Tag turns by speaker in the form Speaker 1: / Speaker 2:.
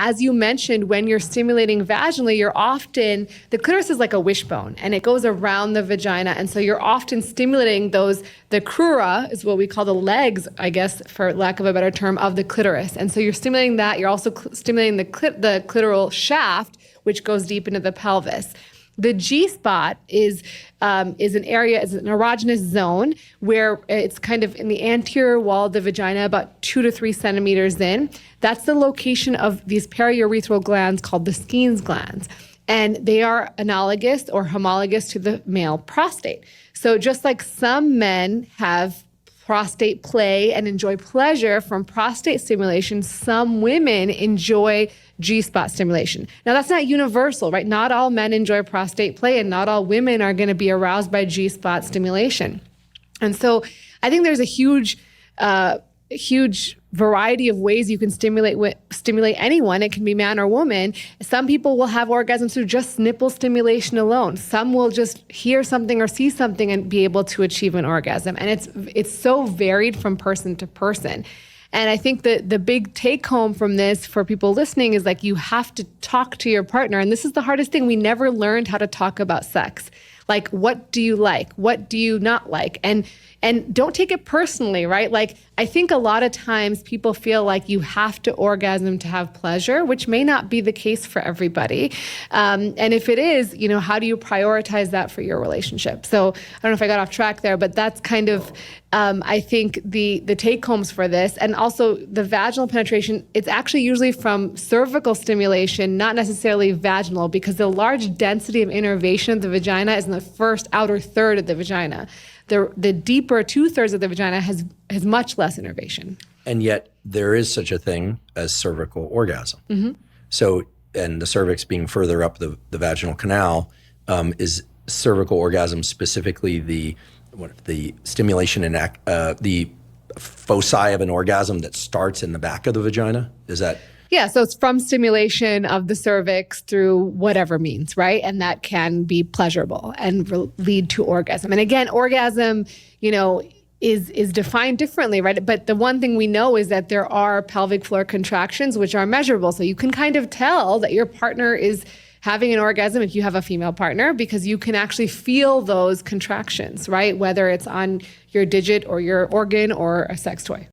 Speaker 1: As you mentioned, when you're stimulating vaginally, the clitoris is like a wishbone and it goes around the vagina. And so you're often stimulating the crura is what we call the legs, I guess, for lack of a better term, of the clitoris. And so you're stimulating that. You're also stimulating the clitoral shaft, which goes deep into the pelvis. The G-spot is an area, is an erogenous zone where it's kind of in the anterior wall of the vagina, about 2 to 3 centimeters in. That's the location of these periurethral glands called the Skene's glands. And they are analogous or homologous to the male prostate. So just like some men have prostate play and enjoy pleasure from prostate stimulation, some women enjoy G-spot stimulation. Now, that's not universal, right? Not all men enjoy prostate play and not all women are going to be aroused by G-spot stimulation. And so I think there's a huge variety of ways you can stimulate anyone. It can be man or woman. Some people will have orgasms through just nipple stimulation alone. Some will just hear something or see something and be able to achieve an orgasm. And it's so varied from person to person. And I think that the big take home from this for people listening is like, you have to talk to your partner. And this is the hardest thing. We never learned how to talk about sex. Like, what do you like? What do you not like? And don't take it personally, right? Like, I think a lot of times people feel like you have to orgasm to have pleasure, which may not be the case for everybody. And if it is, how do you prioritize that for your relationship? So I don't know if I got off track there, but that's kind of, I think the take homes for this. And also the vaginal penetration, it's actually usually from cervical stimulation, not necessarily vaginal, because the large density of innervation of the vagina is in the first outer third of the vagina. The deeper 2/3 of the vagina has much less innervation.
Speaker 2: And yet there is such a thing as cervical orgasm.
Speaker 1: Mm-hmm.
Speaker 2: So, and the cervix being further up the vaginal canal, is cervical orgasm specifically the stimulation and the foci of an orgasm that starts in the back of the vagina? Is that?
Speaker 1: Yeah, so it's from stimulation of the cervix through whatever means, right? And that can be pleasurable and lead to orgasm. And again, orgasm, is defined differently, right? But the one thing we know is that there are pelvic floor contractions which are measurable. So you can kind of tell that your partner is having an orgasm if you have a female partner, because you can actually feel those contractions, right? Whether it's on your digit or your organ or a sex toy.